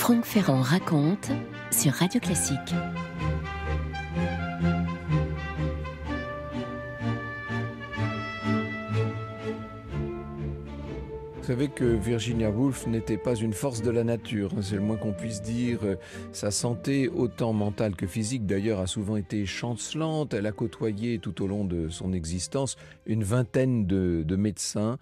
Franck Ferrand raconte sur Radio Classique. Vous savez que Virginia Woolf n'était pas une force de la nature, c'est le moins qu'on puisse dire. Sa santé, autant mentale que physique d'ailleurs, a souvent été chancelante. Elle a côtoyé tout au long de son existence une vingtaine de médecins.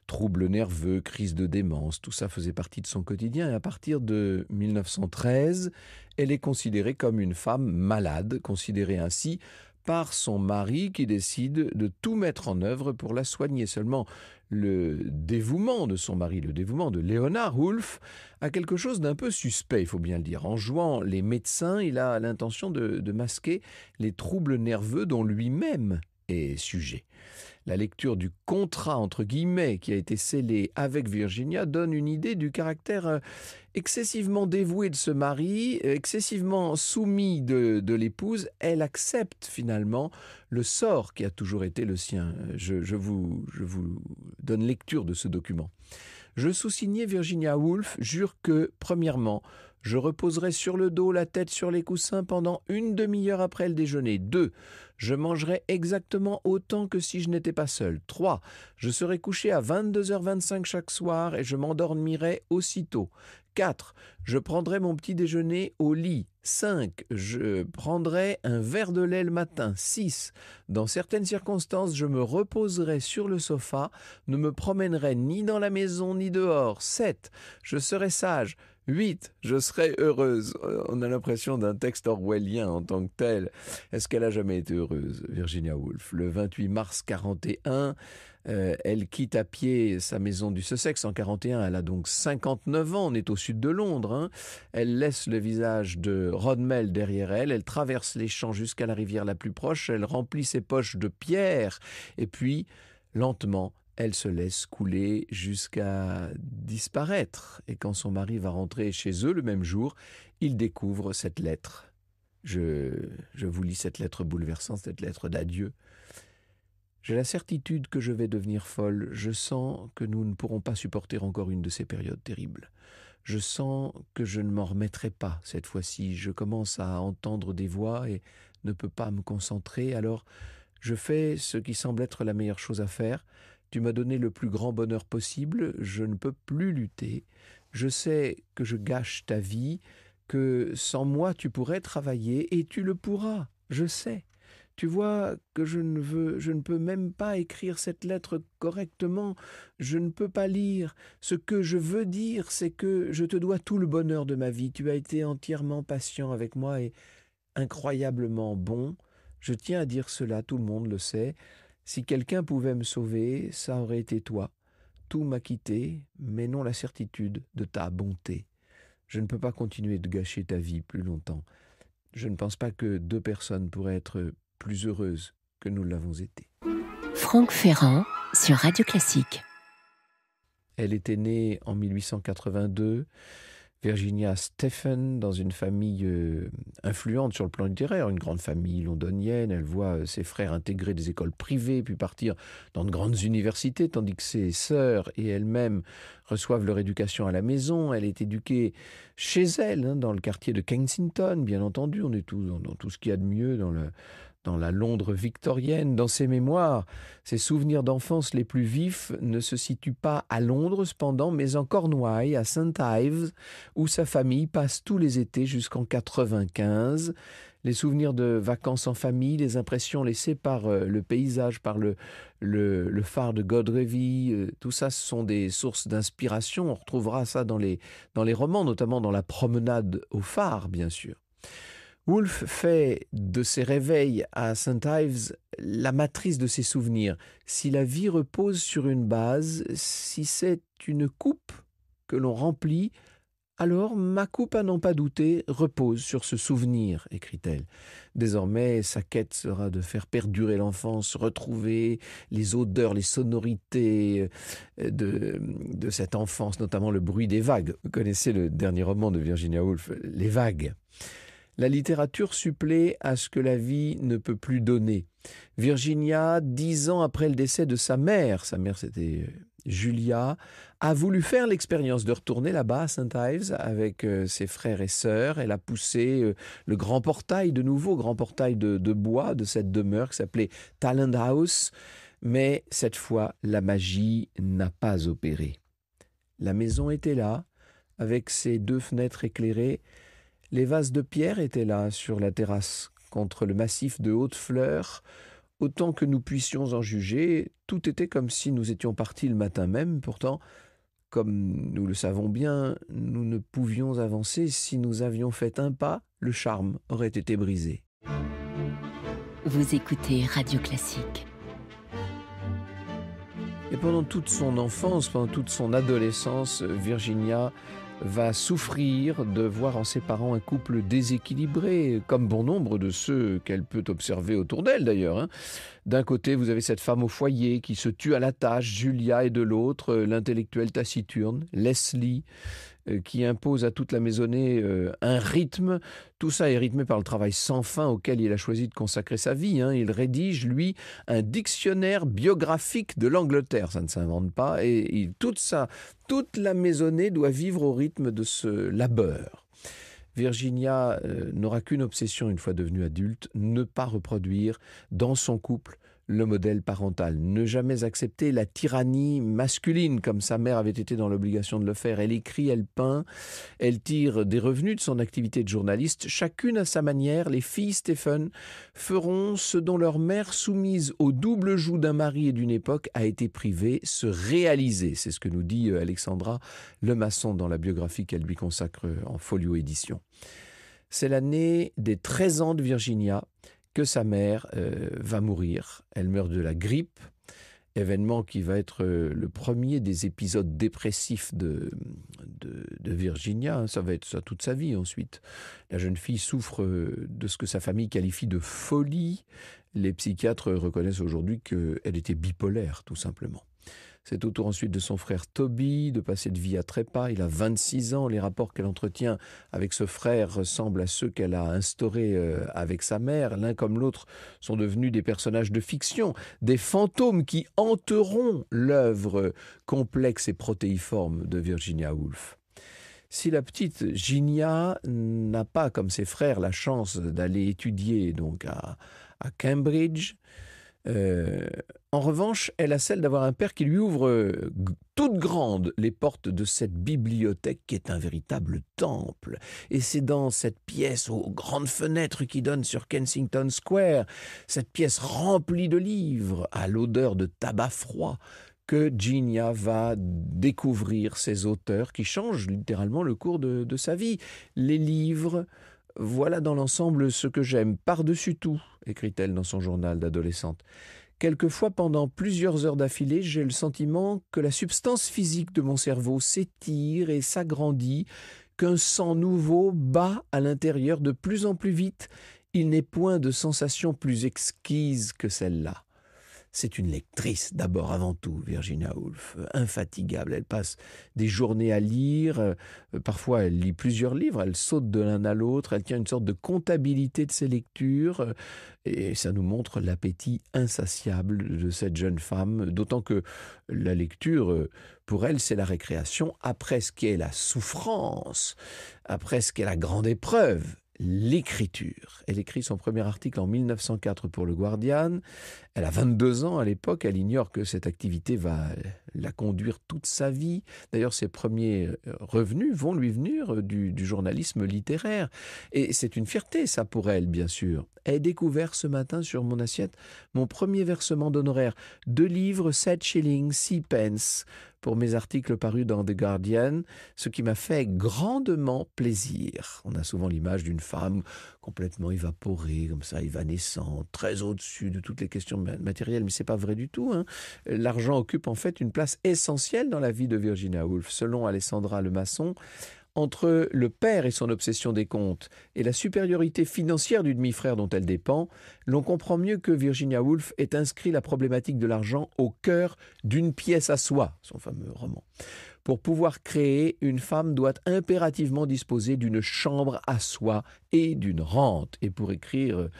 Troubles nerveux, crises de démence, tout ça faisait partie de son quotidien. Et à partir de 1913, elle est considérée comme une femme malade, considérée ainsi par son mari qui décide de tout mettre en œuvre pour la soigner. Seulement, le dévouement de son mari, le dévouement de Leonard Woolf, a quelque chose d'un peu suspect, il faut bien le dire. En jouant les médecins, il a l'intention de masquer les troubles nerveux dont lui-même est sujet. La lecture du contrat, entre guillemets, qui a été scellé avec Virginia donne une idée du caractère excessivement dévoué de ce mari, excessivement soumis de l'épouse. Elle accepte finalement le sort qui a toujours été le sien. Je vous donne lecture de ce document. Je sous-signais Virginia Woolf, jure que, premièrement, je reposerai sur le dos, la tête sur les coussins pendant une demi-heure après le déjeuner. 2. Je mangerai exactement autant que si je n'étais pas seul. 3. Je serai couché à 22h25 chaque soir et je m'endormirai aussitôt. 4. Je prendrai mon petit déjeuner au lit. 5. Je prendrai un verre de lait le matin. 6. Dans certaines circonstances, je me reposerai sur le sofa, ne me promènerai ni dans la maison ni dehors. 7. Je serai sage. 8. Je serai heureuse. On a l'impression d'un texte orwellien en tant que tel. Est-ce qu'elle a jamais été heureuse, Virginia Woolf ? Le 28 mars 41, elle quitte à pied sa maison du Sussex en 41. Elle a donc 59 ans. On est au sud de Londres. Elle laisse le visage de Rodmell derrière elle. Elle traverse les champs jusqu'à la rivière la plus proche. Elle remplit ses poches de pierres. Et puis, lentement, elle se laisse couler jusqu'à disparaître. Et quand son mari va rentrer chez eux le même jour, il découvre cette lettre. Je vous lis cette lettre bouleversante, cette lettre d'adieu. J'ai la certitude que je vais devenir folle. Je sens que nous ne pourrons pas supporter encore une de ces périodes terribles. Je sens que je ne m'en remettrai pas cette fois-ci. Je commence à entendre des voix et ne peux pas me concentrer. Alors, je fais ce qui semble être la meilleure chose à faire. Tu m'as donné le plus grand bonheur possible, je ne peux plus lutter. Je sais que je gâche ta vie, que sans moi tu pourrais travailler et tu le pourras, je sais. Tu vois que je ne peux même pas écrire cette lettre correctement, je ne peux pas lire. Ce que je veux dire, c'est que je te dois tout le bonheur de ma vie. Tu as été entièrement patient avec moi et incroyablement bon. Je tiens à dire cela, tout le monde le sait. Si quelqu'un pouvait me sauver, ça aurait été toi. Tout m'a quitté, mais non la certitude de ta bonté. Je ne peux pas continuer de gâcher ta vie plus longtemps. Je ne pense pas que 2 personnes pourraient être plus heureuses que nous l'avons été. Franck Ferrand sur Radio Classique. Elle était née en 1882. Virginia Stephen, dans une famille influente sur le plan littéraire, une grande famille londonienne. Elle voit ses frères intégrer des écoles privées, puis partir dans de grandes universités, tandis que ses sœurs et elle-même reçoivent leur éducation à la maison. Elle est éduquée chez elle, dans le quartier de Kensington, bien entendu. On est tous dans tout ce qu'il y a de mieux dans la Londres victorienne. Dans ses mémoires, ses souvenirs d'enfance les plus vifs ne se situent pas à Londres cependant, mais en Cornouailles, à St. Ives, où sa famille passe tous les étés jusqu'en 95. Les souvenirs de vacances en famille, les impressions laissées par le paysage, par le phare de Godrevy, tout ça, ce sont des sources d'inspiration. On retrouvera ça dans les romans, notamment dans La promenade au phare, bien sûr. Woolf fait de ses réveils à St. Ives la matrice de ses souvenirs. Si la vie repose sur une base, si c'est une coupe que l'on remplit, alors ma coupe à n'en pas douter repose sur ce souvenir, écrit-elle. Désormais, sa quête sera de faire perdurer l'enfance, retrouver les odeurs, les sonorités de cette enfance, notamment le bruit des vagues. Vous connaissez le dernier roman de Virginia Woolf, Les Vagues. La littérature supplée à ce que la vie ne peut plus donner. Virginia, 10 ans après le décès de sa mère c'était Julia, a voulu faire l'expérience de retourner là-bas à St. Ives avec ses frères et sœurs. Elle a poussé le grand portail de nouveau, grand portail de bois de cette demeure qui s'appelait Talent House. Mais cette fois, la magie n'a pas opéré. La maison était là, avec ses 2 fenêtres éclairées. Les vases de pierre étaient là, sur la terrasse, contre le massif de hautes fleurs. Autant que nous puissions en juger, tout était comme si nous étions partis le matin même. Pourtant, comme nous le savons bien, nous ne pouvions avancer. Si nous avions fait un pas, le charme aurait été brisé. Vous écoutez Radio Classique. Et pendant toute son enfance, pendant toute son adolescence, Virginia va souffrir de voir en ses parents un couple déséquilibré, comme bon nombre de ceux qu'elle peut observer autour d'elle d'ailleurs. D'un côté, vous avez cette femme au foyer qui se tue à la tâche, Julia, et de l'autre, l'intellectuelle taciturne, Leslie, qui impose à toute la maisonnée un rythme. Tout ça est rythmé par le travail sans fin auquel il a choisi de consacrer sa vie. Il rédige, lui, un dictionnaire biographique de l'Angleterre. Ça ne s'invente pas. Et toute la maisonnée doit vivre au rythme de ce labeur. Virginia n'aura qu'une obsession une fois devenue adulte, ne pas reproduire dans son couple le modèle parental, ne jamais accepter la tyrannie masculine comme sa mère avait été dans l'obligation de le faire. Elle écrit, elle peint, elle tire des revenus de son activité de journaliste. Chacune à sa manière, les filles Stephen feront ce dont leur mère, soumise au double joug d'un mari et d'une époque, a été privée, se réaliser. C'est ce que nous dit Alexandra Lemasson dans la biographie qu'elle lui consacre en Folio Édition. C'est l'année des 13 ans de Virginia que sa mère va mourir. Elle meurt de la grippe, événement qui va être le premier des épisodes dépressifs de Virginia. Ça va être ça toute sa vie ensuite. La jeune fille souffre de ce que sa famille qualifie de folie. Les psychiatres reconnaissent aujourd'hui qu'elle était bipolaire, tout simplement. C'est au tour ensuite de son frère Toby de passer de vie à trépas. Il a 26 ans. Les rapports qu'elle entretient avec ce frère ressemblent à ceux qu'elle a instaurés avec sa mère. L'un comme l'autre sont devenus des personnages de fiction, des fantômes qui hanteront l'œuvre complexe et protéiforme de Virginia Woolf. Si la petite Ginia n'a pas, comme ses frères, la chance d'aller étudier donc à Cambridge, en revanche, elle a celle d'avoir un père qui lui ouvre toutes grandes les portes de cette bibliothèque qui est un véritable temple. Et c'est dans cette pièce aux grandes fenêtres qui donnent sur Kensington Square, cette pièce remplie de livres à l'odeur de tabac froid, que Ginia va découvrir ces auteurs qui changent littéralement le cours de sa vie. Les livres, voilà dans l'ensemble ce que j'aime par-dessus tout, écrit-elle dans son journal d'adolescente. Quelquefois, pendant plusieurs heures d'affilée, j'ai le sentiment que la substance physique de mon cerveau s'étire et s'agrandit, qu'un sang nouveau bat à l'intérieur de plus en plus vite. Il n'est point de sensation plus exquise que celle-là. C'est une lectrice, d'abord avant tout, Virginia Woolf, infatigable. Elle passe des journées à lire, parfois elle lit plusieurs livres, elle saute de l'un à l'autre, elle tient une sorte de comptabilité de ses lectures, et ça nous montre l'appétit insatiable de cette jeune femme, d'autant que la lecture, pour elle, c'est la récréation après ce qu'est la souffrance, après ce qu'est la grande épreuve. L'écriture. Elle écrit son premier article en 1904 pour le Guardian. Elle a 22 ans à l'époque. Elle ignore que cette activité va la conduire toute sa vie. D'ailleurs, ses premiers revenus vont lui venir du journalisme littéraire. Et c'est une fierté, ça, pour elle, bien sûr. J'ai découvert ce matin sur mon assiette mon premier versement d'honoraires. 2 livres, 7 shillings, 6 pence pour mes articles parus dans The Guardian, ce qui m'a fait grandement plaisir. On a souvent l'image d'une femme complètement évaporée, comme ça, évanescente, très au-dessus de toutes les questions matérielles, mais ce n'est pas vrai du tout. L'argent occupe en fait une place essentielle dans la vie de Virginia Woolf. Selon Alessandra Lemasson, entre le père et son obsession des comptes et la supériorité financière du demi-frère dont elle dépend, l'on comprend mieux que Virginia Woolf ait inscrit la problématique de l'argent au cœur d'Une pièce à soi, son fameux roman. Pour pouvoir créer, une femme doit impérativement disposer d'une chambre à soi et d'une rente. Et pour écrire,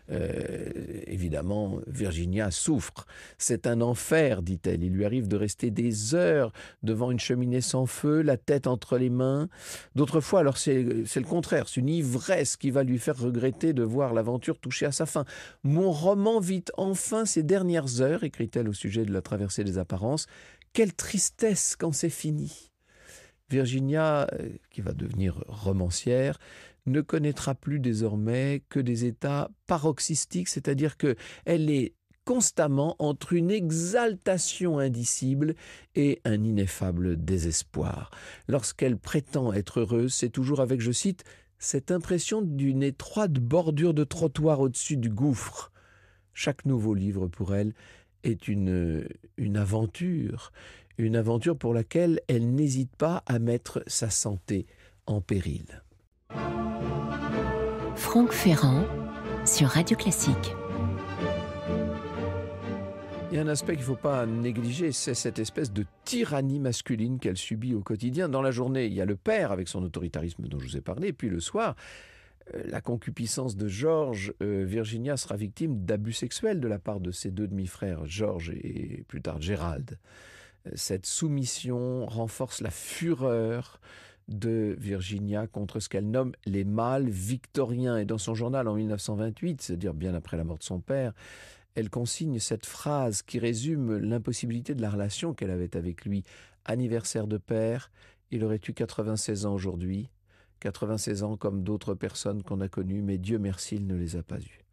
évidemment, Virginia souffre. C'est un enfer, dit-elle. Il lui arrive de rester des heures devant une cheminée sans feu, la tête entre les mains. D'autres fois, alors c'est le contraire. C'est une ivresse qui va lui faire regretter de voir l'aventure toucher à sa fin. Mon roman vit enfin ses dernières heures, écrit-elle au sujet de la traversée des apparences. Quelle tristesse quand c'est fini. Virginia, qui va devenir romancière, ne connaîtra plus désormais que des états paroxystiques, c'est-à-dire qu'elle est constamment entre une exaltation indicible et un ineffable désespoir. Lorsqu'elle prétend être heureuse, c'est toujours avec, je cite, « cette impression d'une étroite bordure de trottoir au-dessus du gouffre ». Chaque nouveau livre pour elle est une aventure pour laquelle elle n'hésite pas à mettre sa santé en péril. Franck Ferrand sur Radio Classique. Il y a un aspect qu'il ne faut pas négliger, c'est cette espèce de tyrannie masculine qu'elle subit au quotidien. Dans la journée, il y a le père avec son autoritarisme dont je vous ai parlé, et puis le soir, la concupiscence de George, Virginia sera victime d'abus sexuels de la part de ses deux demi-frères, George et plus tard Gerald. Cette soumission renforce la fureur de Virginia contre ce qu'elle nomme les mâles victoriens. Et dans son journal en 1928, c'est-à-dire bien après la mort de son père, elle consigne cette phrase qui résume l'impossibilité de la relation qu'elle avait avec lui. Anniversaire de père, il aurait eu 96 ans aujourd'hui, 96 ans comme d'autres personnes qu'on a connues, mais Dieu merci, il ne les a pas eues.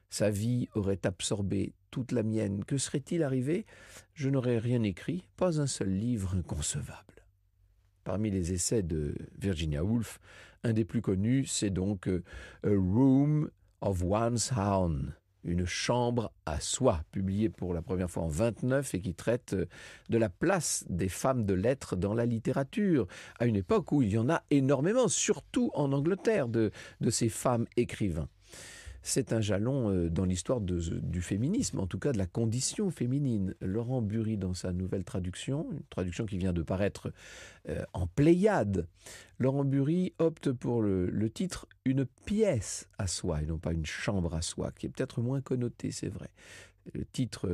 Sa vie aurait absorbé toute la mienne. Que serait-il arrivé ? Je n'aurais rien écrit, pas un seul livre inconcevable. Parmi les essais de Virginia Woolf, un des plus connus, c'est donc A Room of One's Own, une chambre à soi, publié pour la première fois en 1929 et qui traite de la place des femmes de lettres dans la littérature, à une époque où il y en a énormément, surtout en Angleterre, de ces femmes écrivains. C'est un jalon dans l'histoire du féminisme, en tout cas de la condition féminine. Laurent Bury, dans sa nouvelle traduction, une traduction qui vient de paraître en Pléiade, Laurent Bury opte pour le titre « Une pièce à soi » et non pas « une chambre à soi », qui est peut-être moins connoté, c'est vrai. Le titre...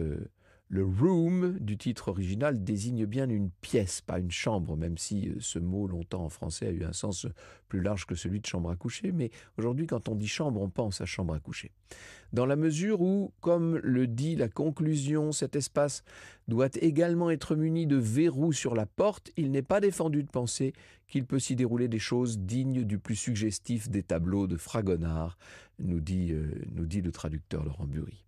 Le room du titre original désigne bien une pièce, pas une chambre, même si ce mot longtemps en français a eu un sens plus large que celui de chambre à coucher, mais aujourd'hui quand on dit chambre, on pense à chambre à coucher. Dans la mesure où, comme le dit la conclusion, cet espace doit également être muni de verrous sur la porte, il n'est pas défendu de penser qu'il peut s'y dérouler des choses dignes du plus suggestif des tableaux de Fragonard, nous dit le traducteur Laurent Bury.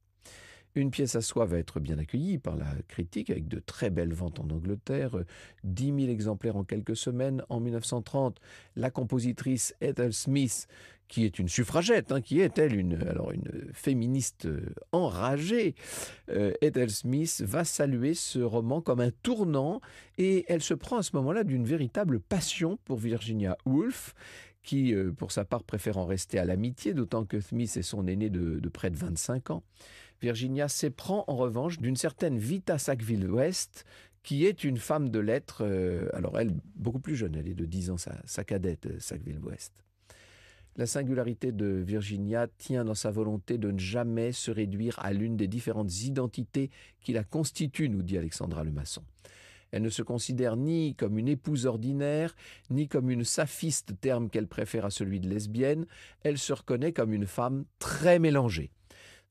Une pièce à soi va être bien accueillie par la critique avec de très belles ventes en Angleterre, 10 000 exemplaires en quelques semaines. En 1930, la compositrice Ethel Smith, qui est une suffragette, qui est elle une féministe enragée, Ethel Smith va saluer ce roman comme un tournant et elle se prend à ce moment-là d'une véritable passion pour Virginia Woolf, qui, pour sa part, préfère en rester à l'amitié, d'autant que Smith est son aîné de près de 25 ans. Virginia s'éprend en revanche d'une certaine Vita Sackville-West, qui est une femme de lettres, alors elle, beaucoup plus jeune, elle est de 10 ans, sa cadette Sackville-West. La singularité de Virginia tient dans sa volonté de ne jamais se réduire à l'une des différentes identités qui la constituent, nous dit Alexandra Lemasson. Elle ne se considère ni comme une épouse ordinaire, ni comme une saphiste, terme qu'elle préfère à celui de lesbienne. Elle se reconnaît comme une femme très mélangée.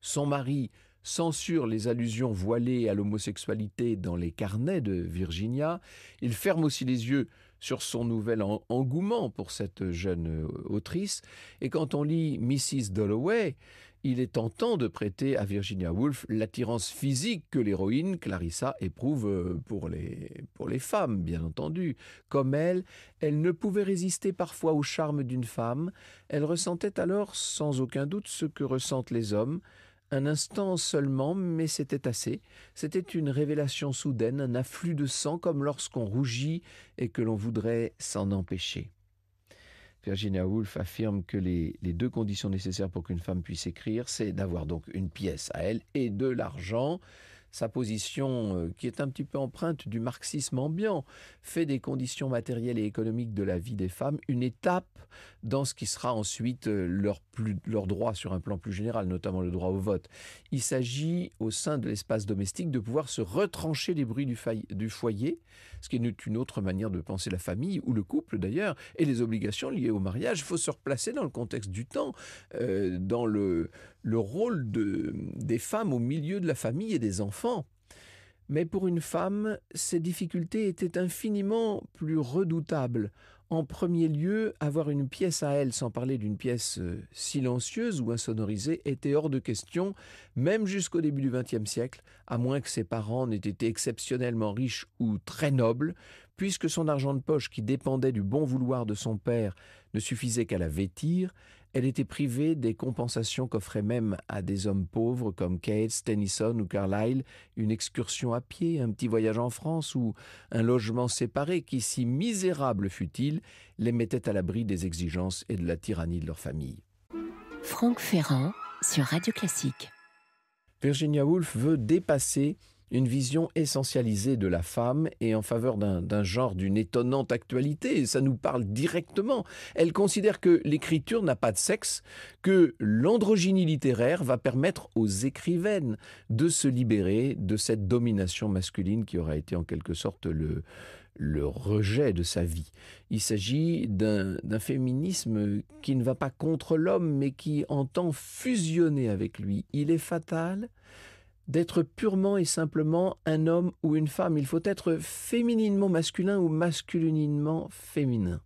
Son mari censure les allusions voilées à l'homosexualité dans les carnets de Virginia. Il ferme aussi les yeux sur son nouvel engouement pour cette jeune autrice. Et quand on lit Mrs. Dalloway, il est tentant de prêter à Virginia Woolf l'attirance physique que l'héroïne Clarissa éprouve pour les femmes, bien entendu. Comme elle ne pouvait résister parfois au charme d'une femme. Elle ressentait alors sans aucun doute ce que ressentent les hommes. Un instant seulement, mais c'était assez. C'était une révélation soudaine, un afflux de sang comme lorsqu'on rougit et que l'on voudrait s'en empêcher. Virginia Woolf affirme que les deux conditions nécessaires pour qu'une femme puisse écrire, c'est d'avoir donc une pièce à elle et de l'argent. sa position qui est un petit peu empreinte du marxisme ambiant, fait des conditions matérielles et économiques de la vie des femmes une étape dans ce qui sera ensuite leur droit sur un plan plus général, notamment le droit au vote. Il s'agit au sein de l'espace domestique de pouvoir se retrancher les bruits du foyer, ce qui est une autre manière de penser la famille, ou le couple d'ailleurs, et les obligations liées au mariage. Il faut se replacer dans le contexte du temps, dans le rôle des femmes au milieu de la famille et des enfants. Mais pour une femme, ces difficultés étaient infiniment plus redoutables. En premier lieu, avoir une pièce à elle, sans parler d'une pièce silencieuse ou insonorisée, était hors de question, même jusqu'au début du XXe siècle, à moins que ses parents n'aient été exceptionnellement riches ou très nobles, puisque son argent de poche, qui dépendait du bon vouloir de son père, ne suffisait qu'à la vêtir. Elle était privée des compensations qu'offraient même à des hommes pauvres comme Keats, Tennyson ou Carlyle une excursion à pied, un petit voyage en France ou un logement séparé qui, si misérable fût-il, les mettait à l'abri des exigences et de la tyrannie de leur famille. Franck Ferrand sur Radio Classique. Virginia Woolf veut dépasser une vision essentialisée de la femme et en faveur d'un genre d'une étonnante actualité. Et ça nous parle directement. Elle considère que l'écriture n'a pas de sexe, que l'androgynie littéraire va permettre aux écrivaines de se libérer de cette domination masculine qui aura été en quelque sorte le rejet de sa vie. Il s'agit d'un féminisme qui ne va pas contre l'homme, mais qui entend fusionner avec lui. Il est fatal d'être purement et simplement un homme ou une femme. Il faut être fémininement masculin ou masculinement féminin.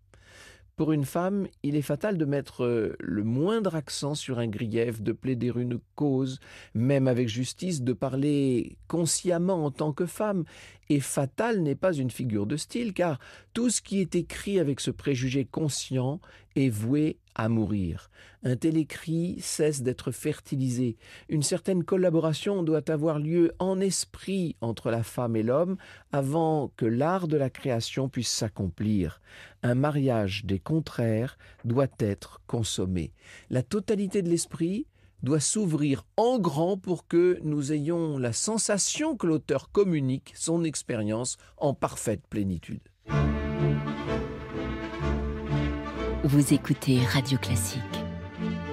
Pour une femme, il est fatal de mettre le moindre accent sur un grief, de plaider une cause, même avec justice, de parler consciemment en tant que femme. Et fatal n'est pas une figure de style, car tout ce qui est écrit avec ce préjugé conscient est voué à mourir. Un tel écrit cesse d'être fertilisé. Une certaine collaboration doit avoir lieu en esprit entre la femme et l'homme avant que l'art de la création puisse s'accomplir. Un mariage des contraires doit être consommé. La totalité de l'esprit doit s'ouvrir en grand pour que nous ayons la sensation que l'auteur communique son expérience en parfaite plénitude. Vous écoutez Radio Classique.